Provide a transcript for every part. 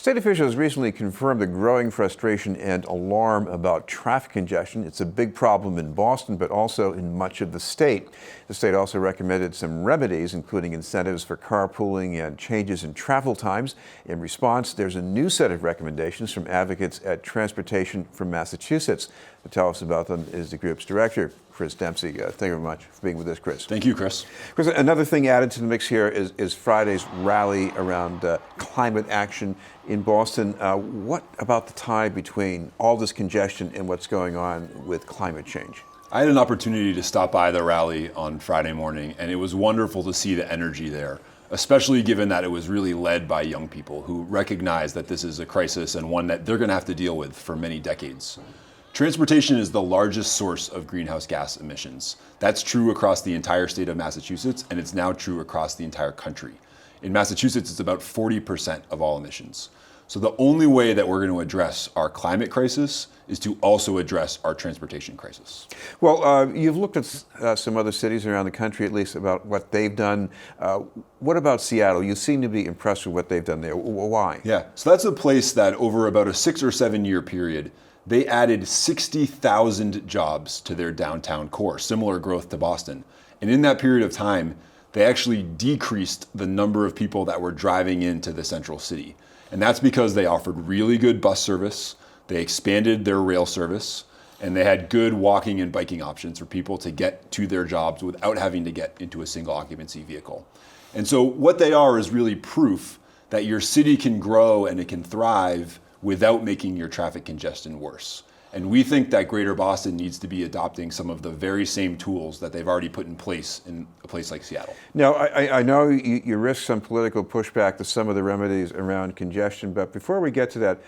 State officials recently confirmed the growing frustration and alarm about traffic congestion. It's a big problem in Boston, but also in much of the state. The state also recommended some remedies, including incentives for carpooling and changes in travel times. In response, there's a new set of recommendations from advocates at Transportation for Massachusetts. To tell us about them is the group's director, Chris Dempsey. Thank you very much for being with us, Chris. Thank you, Chris. Chris, another thing added to the mix here is Friday's rally around climate action in Boston. What about the tie between all this congestion and what's going on with climate change? I had an opportunity to stop by the rally on Friday morning, and it was wonderful to see the energy there, especially given that it was really led by young people who recognize that this is a crisis and one that they're going to have to deal with for many decades. Transportation is the largest source of greenhouse gas emissions. That's true across the entire state of Massachusetts, and it's now true across the entire country. In Massachusetts, it's about 40% of all emissions. So the only way that we're going to address our climate crisis is to also address our transportation crisis. Well, you've looked at some other cities around the country, at least, about what they've done. What about Seattle? You seem to be impressed with what they've done there. Why? Yeah, so that's a place that over about a 6 or 7 year period, they added 60,000 jobs to their downtown core, similar growth to Boston. And in that period of time, they actually decreased the number of people that were driving into the central city. And that's because they offered really good bus service, they expanded their rail service, and they had good walking and biking options for people to get to their jobs without having to get into a single occupancy vehicle. And so what they are is really proof that your city can grow and it can thrive without making your traffic congestion worse. And we think that Greater Boston needs to be adopting some of the very same tools that they've already put in place in a place like Seattle. Now, I know you risk some political pushback to some of the remedies around congestion, but before we get to that,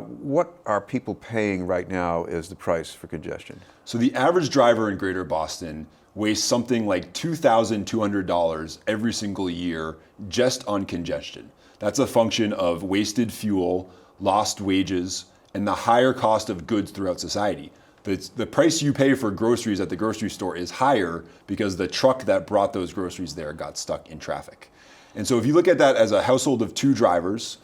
what are people paying right now as the price for congestion? So the average driver in Greater Boston wastes something like $2,200 every single year just on congestion. That's a function of wasted fuel, lost wages, and the higher cost of goods throughout society. The price you pay for groceries at the grocery store is higher because the truck that brought those groceries there got stuck in traffic. And so if you look at that as a household of 2 drivers,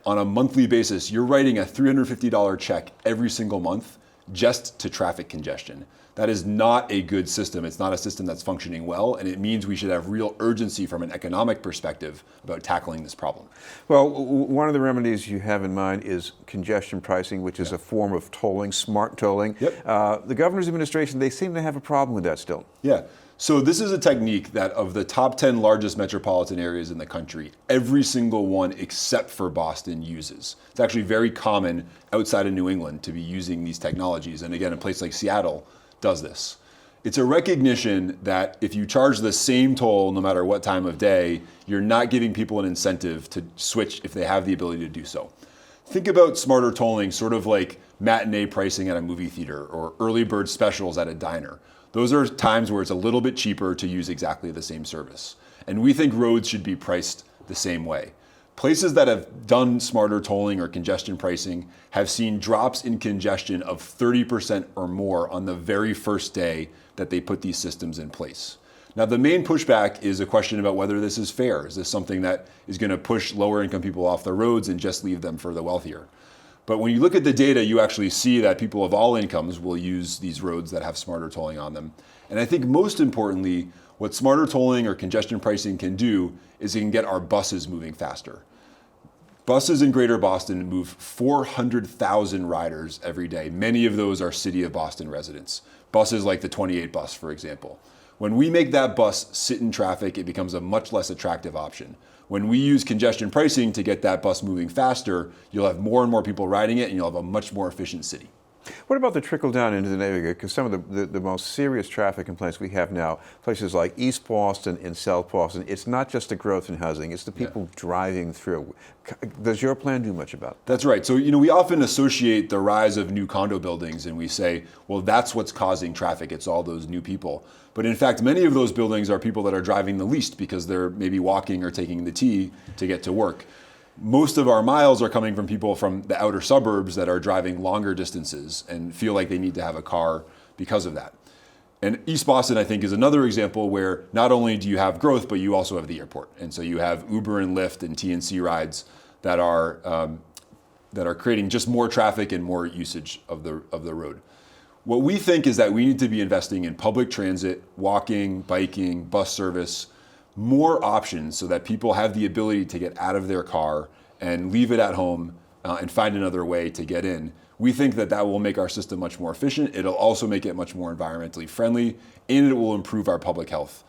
on a monthly basis, you're writing a $350 check every single month just to traffic congestion. That is not a good system. It's not a system that's functioning well, and it means we should have real urgency from an economic perspective about tackling this problem. Well, one of the remedies you have in mind is congestion pricing, which is a form of tolling, smart tolling. Yep. The governor's administration, they seem to have a problem with that still. Yeah. So this is a technique that of the top 10 largest metropolitan areas in the country, every single one except for Boston uses. It's actually very common outside of New England to be using these technologies. And again, a place like Seattle does this. It's a recognition that if you charge the same toll no matter what time of day, you're not giving people an incentive to switch if they have the ability to do so. Think about smarter tolling sort of like matinee pricing at a movie theater or early bird specials at a diner. Those are times where it's a little bit cheaper to use exactly the same service. And we think roads should be priced the same way. Places that have done smarter tolling or congestion pricing have seen drops in congestion of 30% or more on the very first day that they put these systems in place. Now, the main pushback is a question about whether this is fair. Is this something that is going to push lower income people off the roads and just leave them for the wealthier? But when you look at the data, you actually see that people of all incomes will use these roads that have smarter tolling on them. And I think most importantly, what smarter tolling or congestion pricing can do is it can get our buses moving faster. Buses in Greater Boston move 400,000 riders every day. Many of those are City of Boston residents. Buses like the 28 bus, for example. When we make that bus sit in traffic, it becomes a much less attractive option. When we use congestion pricing to get that bus moving faster, you'll have more and more people riding it and you'll have a much more efficient city. What about the trickle down into the neighborhood? Because some of the most serious traffic complaints we have now, places like East Boston and South Boston, it's not just the growth in housing, it's the people driving through. Does your plan do much about it? That's right. So, we often associate the rise of new condo buildings and we say, well, that's what's causing traffic. It's all those new people. But in fact, many of those buildings are people that are driving the least because they're maybe walking or taking the T to get to work. Most of our miles are coming from people from the outer suburbs that are driving longer distances and feel like they need to have a car because of that. And East Boston, I think, is another example where not only do you have growth, but you also have the airport. And so you have Uber and Lyft and TNC rides that are that are creating just more traffic and more usage of the road. What we think is that we need to be investing in public transit, walking, biking, bus service, more options so that people have the ability to get out of their car and leave it at home and find another way to get in. We think that that will make our system much more efficient. It'll also make it much more environmentally friendly, and it will improve our public health.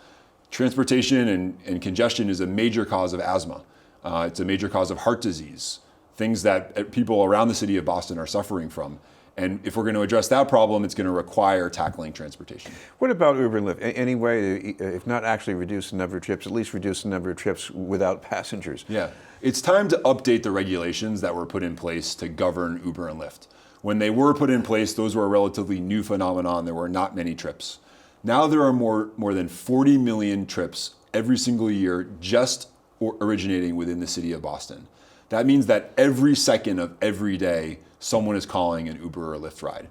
Transportation and congestion is a major cause of asthma. It's a major cause of heart disease, things that people around the city of Boston are suffering from. And if we're going to address that problem, it's going to require tackling transportation. What about Uber and Lyft? Any way to, if not actually reduce the number of trips, at least reduce the number of trips without passengers? Yeah, it's time to update the regulations that were put in place to govern Uber and Lyft. When they were put in place, those were a relatively new phenomenon. There were not many trips. Now there are more than 40 million trips every single year just originating within the city of Boston. That means that every second of every day, someone is calling an Uber or Lyft ride.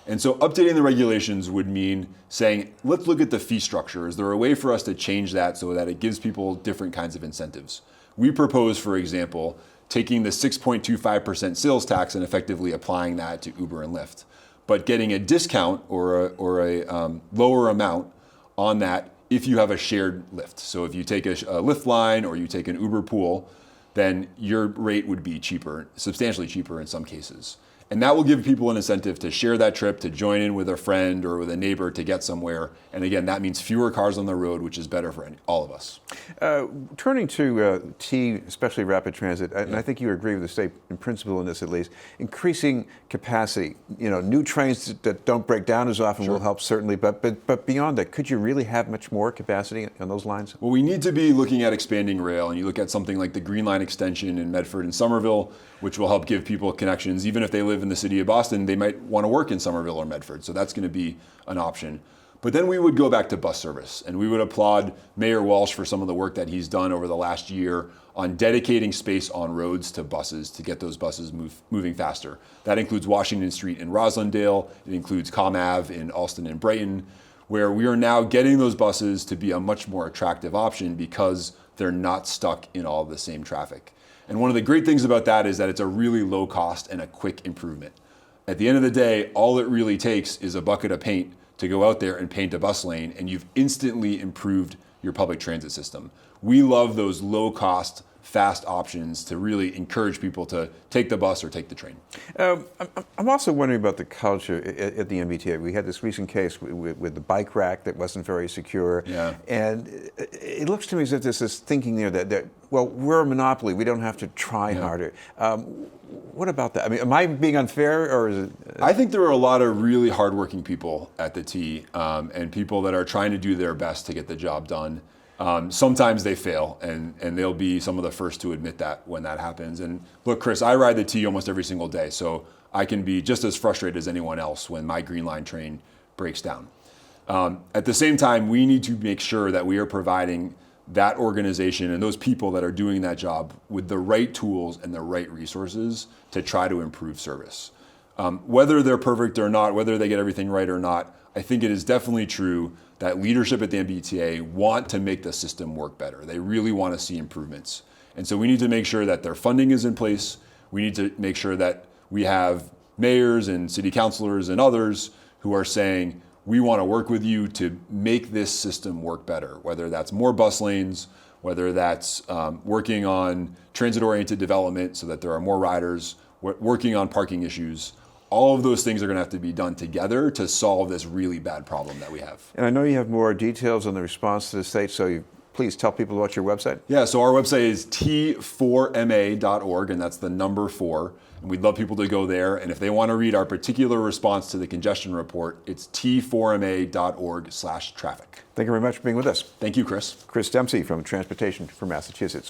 And so updating the regulations would mean saying, let's look at the fee structure. Is there a way for us to change that so that it gives people different kinds of incentives? We propose, for example, taking the 6.25% sales tax and effectively applying that to Uber and Lyft, but getting a discount or a lower amount on that if you have a shared Lyft. So if you take a Lyft line or you take an Uber pool, then your rate would be cheaper, substantially cheaper in some cases. And that will give people an incentive to share that trip, to join in with a friend or with a neighbor to get somewhere. And again, that means fewer cars on the road, which is better for all of us. Turning to T, especially rapid transit, and I think you agree with the state in principle in this at least, increasing capacity. You know, new trains that don't break down as often will help certainly, but beyond that, could you really have much more capacity on those lines? Well, we need to be looking at expanding rail, and you look at something like the Green Line extension in Medford and Somerville, which will help give people connections. Even if they live in the city of Boston, they might want to work in Somerville or Medford, so that's going to be an option. But then we would go back to bus service, and we would applaud Mayor Walsh for some of the work that he's done over the last year on dedicating space on roads to buses to get those buses moving faster. That includes Washington Street in Roslindale, it includes Com Ave in Alston and Brighton, where we are now getting those buses to be a much more attractive option because they're not stuck in all the same traffic. And one of the great things about that is that it's a really low cost and a quick improvement. At the end of the day, all it really takes is a bucket of paint to go out there and paint a bus lane, and you've instantly improved your public transit system. We love those low cost, fast options to really encourage people to take the bus or take the train. I'm also wondering about the culture at the MBTA. We had this recent case with the bike rack that wasn't very secure. Yeah. And it looks to me as if there's this thinking there that well, we're a monopoly. We don't have to try harder. What about that? I mean, am I being unfair, or is it? I think there are a lot of really hardworking people at the T, and people that are trying to do their best to get the job done. Sometimes they fail, and they'll be some of the first to admit that when that happens. And look, Chris, I ride the T almost every single day, so I can be just as frustrated as anyone else when my Green Line train breaks down. At the same time, we need to make sure that we are providing that organization and those people that are doing that job with the right tools and the right resources to try to improve service. Whether they're perfect or not, whether they get everything right or not, I think it is definitely true that leadership at the MBTA want to make the system work better. They really want to see improvements. And so we need to make sure that their funding is in place. We need to make sure that we have mayors and city councilors and others who are saying, we want to work with you to make this system work better, whether that's more bus lanes, whether that's working on transit-oriented development so that there are more riders, working on parking issues. All of those things are going to have to be done together to solve this really bad problem that we have. And I know you have more details on the response to the state, so please tell people about your website. Yeah, so our website is t4ma.org, and that's the number 4. And we'd love people to go there. And if they want to read our particular response to the congestion report, it's t4ma.org/traffic. Thank you very much for being with us. Thank you, Chris. Chris Dempsey from Transportation for Massachusetts.